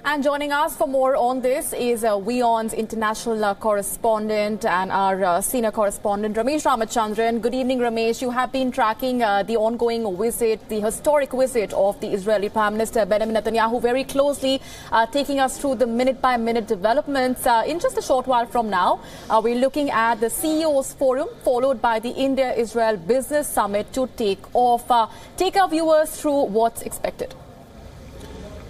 And joining us for more on this is WION's international correspondent and our senior correspondent, Ramesh Ramachandran. Good evening, Ramesh. You have been tracking the ongoing visit, the historic visit of the Israeli Prime Minister Benjamin Netanyahu very closely, taking us through the minute-by-minute developments. In just a short while from now, we're looking at the CEO's Forum, followed by the India-Israel Business Summit to take off. Take our viewers through what's expected.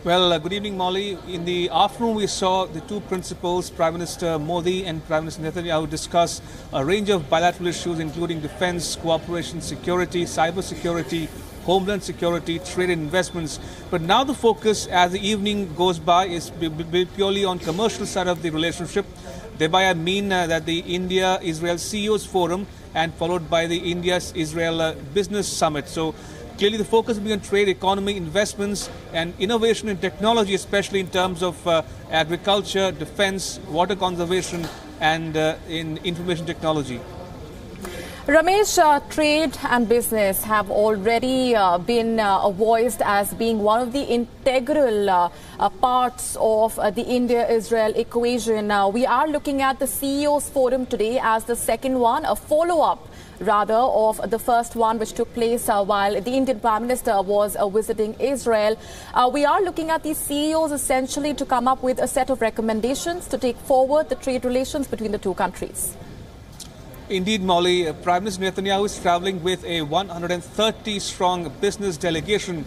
Well, good evening, Molly. In the afternoon, we saw the two principals, Prime Minister Modi and Prime Minister Netanyahu, discuss a range of bilateral issues, including defense, cooperation, security, cyber security, homeland security, trade and investments. But now the focus, as the evening goes by, is purely on commercial side of the relationship. Thereby, I mean that the India-Israel CEO's Forum and followed by the India-Israel Business Summit. So clearly, the focus will be on trade, economy, investments, and innovation in technology, especially in terms of agriculture, defense, water conservation, and in information technology. Ramesh, trade and business have already been voiced as being one of the integral parts of the India-Israel equation. We are looking at the CEO's Forum today as the second one, a follow-up rather of the first one which took place while the Indian Prime Minister was visiting Israel. We are looking at these CEOs essentially to come up with a set of recommendations to take forward the trade relations between the two countries. Indeed, Molly, Prime Minister Netanyahu is traveling with a 130-strong business delegation,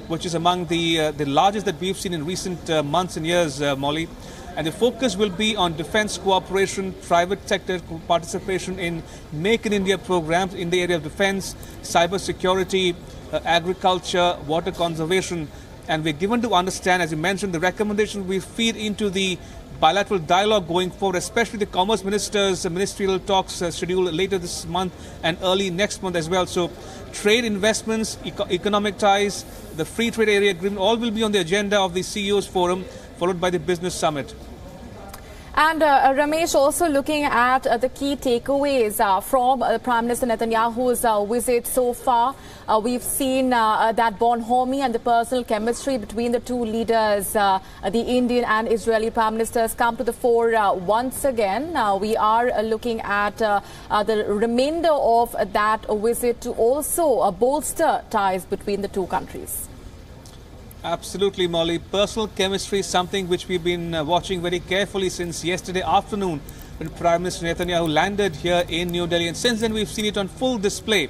which is among the largest that we've seen in recent months and years, Molly. And the focus will be on defense cooperation, private sector participation in Make in India programs in the area of defense, cyber security, agriculture, water conservation. And we're given to understand, as you mentioned, the recommendation will feed into the bilateral dialogue going forward, especially the commerce ministers' ministerial talks scheduled later this month and early next month as well. So trade, investments, economic ties, the free trade area agreement, all will be on the agenda of the CEO's Forum, followed by the Business Summit. And Ramesh, also looking at the key takeaways from Prime Minister Netanyahu's visit so far. We've seen that bonhomie and the personal chemistry between the two leaders, the Indian and Israeli Prime Ministers, come to the fore once again. We are looking at the remainder of that visit to also bolster ties between the two countries. Absolutely, Molly. Personal chemistry is something which we've been watching very carefully since yesterday afternoon when Prime Minister Netanyahu landed here in New Delhi. And since then, we've seen it on full display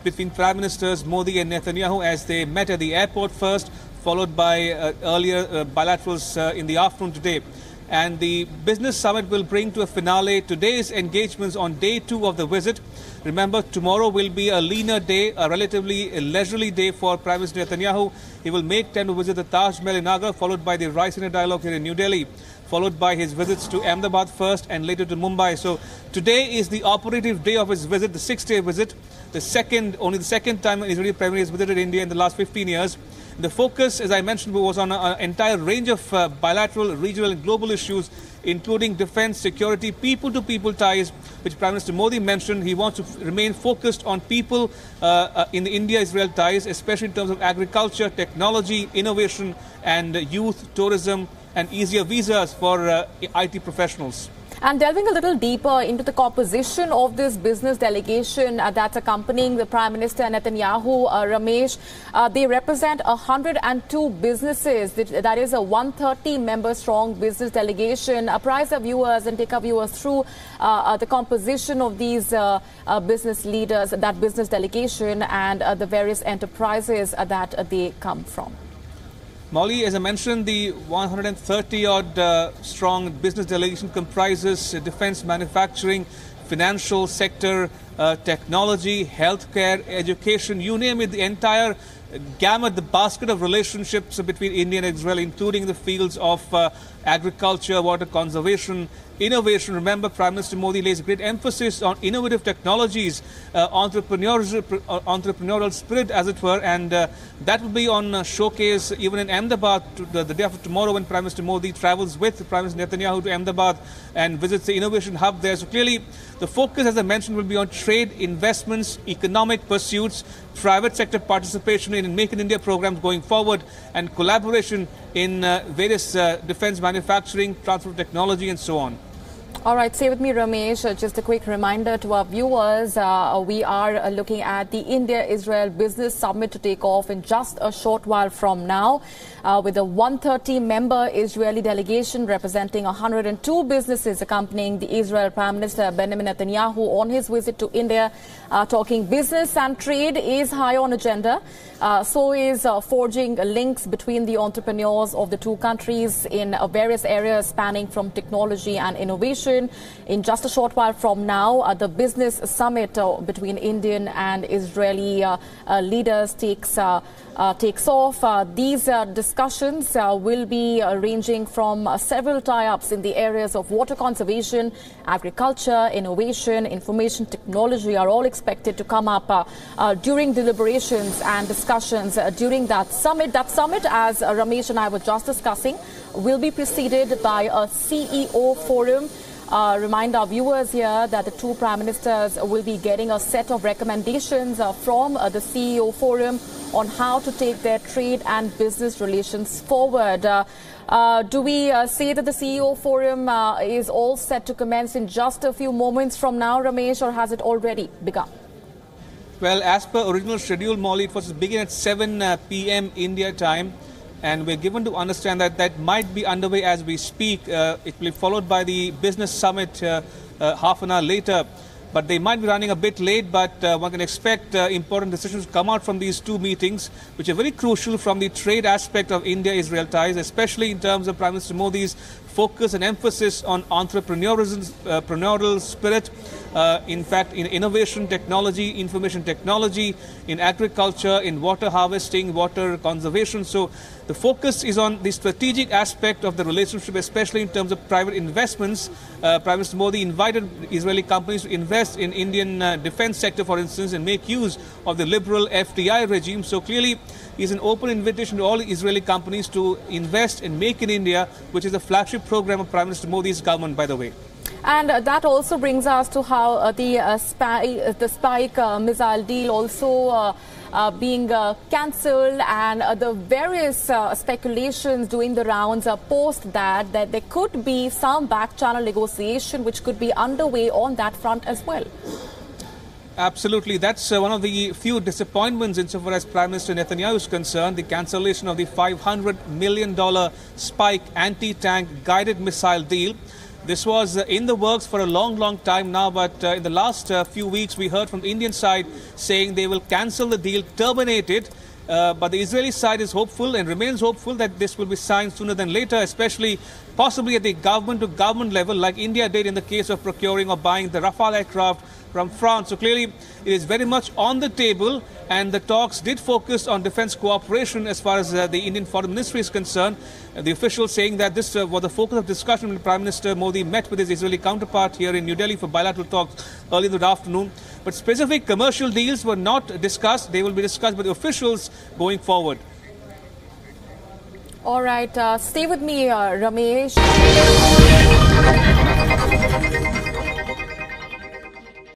between Prime Ministers Modi and Netanyahu as they met at the airport first, followed by earlier bilaterals in the afternoon today. And the Business Summit will bring to a finale today's engagements on day 2 of the visit. Remember, tomorrow will be a leaner day, a relatively leisurely day for Prime Minister Netanyahu. He will make time to visit the Taj Mahal in Agra, followed by the Raisina dialogue here in New Delhi, followed by his visits to Ahmedabad first and later to Mumbai. So today is the operative day of his visit, the 6th-day visit, only the second time an Israeli Prime Minister has visited India in the last 15 years. The focus, as I mentioned, was on an entire range of bilateral, regional and global issues, including defense, security, people-to-people ties, which Prime Minister Modi mentioned. He wants to remain focused on people in the India-Israel ties, especially in terms of agriculture, technology, innovation, and youth, tourism, and easier visas for IT professionals. And delving a little deeper into the composition of this business delegation that's accompanying the Prime Minister Netanyahu, Ramesh, they represent 102 businesses. That is a 130-member-strong business delegation. Apprise our viewers and take our viewers through the composition of these business leaders, that business delegation, and the various enterprises that they come from. Molly, as I mentioned, the 130-odd strong business delegation comprises defense, manufacturing, financial sector, technology, healthcare, education, you name it, the entire gamut, the basket of relationships between India and Israel, including the fields of agriculture, water conservation, innovation. Remember, Prime Minister Modi lays great emphasis on innovative technologies, entrepreneurial spirit, as it were, and that will be on showcase even in Ahmedabad the day after tomorrow when Prime Minister Modi travels with Prime Minister Netanyahu to Ahmedabad and visits the innovation hub there. So clearly, the focus, as I mentioned, will be on trade, investments, economic pursuits, private sector participation in Make in India programs going forward, and collaboration in various defense manufacturing, transfer of technology, and so on. All right, stay with me, Ramesh. Just a quick reminder to our viewers, we are looking at the India-Israel Business Summit to take off in just a short while from now, with a 130-member Israeli delegation representing 102 businesses accompanying the Israel Prime Minister Benjamin Netanyahu on his visit to India. Talking business and trade is high on agenda. So is forging links between the entrepreneurs of the two countries in various areas spanning from technology and innovation. In just a short while from now, the business summit between Indian and Israeli leaders takes off. These discussions will be ranging from several tie-ups in the areas of water conservation, agriculture, innovation, information technology are all expected to come up during deliberations and discussions during that summit. That summit, as Ramesh and I were just discussing, will be preceded by a CEO forum. Remind our viewers here that the two prime ministers will be getting a set of recommendations from the CEO forum on how to take their trade and business relations forward. Do we say that the CEO forum is all set to commence in just a few moments from now, Ramesh, or has it already begun? Well, as per original schedule, Molly, it was to begin at 7 p.m. India time. And we're given to understand that that might be underway as we speak. It will be followed by the business summit half an hour later. But they might be running a bit late, but one can expect important decisions to come out from these two meetings, which are very crucial from the trade aspect of India-Israel ties, especially in terms of Prime Minister Modi's focus and emphasis on entrepreneurial spirit, in fact, in innovation technology, information technology, in agriculture, in water harvesting, water conservation. So the focus is on the strategic aspect of the relationship, especially in terms of private investments. Prime Minister Modi invited Israeli companies to invest in Indian defense sector, for instance, and make use of the liberal FDI regime. So clearly, is an open invitation to all Israeli companies to invest and make in India, which is a flagship program of Prime Minister Modi's government, by the way. And that also brings us to how the Spike missile deal also being cancelled, and the various speculations doing the rounds post that there could be some back-channel negotiation which could be underway on that front as well. Absolutely. That's one of the few disappointments insofar as Prime Minister Netanyahu is concerned, the cancellation of the $500 million Spike anti-tank guided missile deal. This was in the works for a long time now, but in the last few weeks we heard from the Indian side saying they will cancel the deal, terminate it. But the Israeli side is hopeful and remains hopeful that this will be signed sooner than later, especially possibly at the government-to-government level, like India did in the case of procuring or buying the Rafale aircraft from France. So clearly, it is very much on the table, and the talks did focus on defense cooperation as far as the Indian Foreign Ministry is concerned. The officials saying that this was the focus of discussion when Prime Minister Modi met with his Israeli counterpart here in New Delhi for bilateral talks early in the afternoon. But specific commercial deals were not discussed. They will be discussed by the officials going forward. All right, stay with me, Ramesh.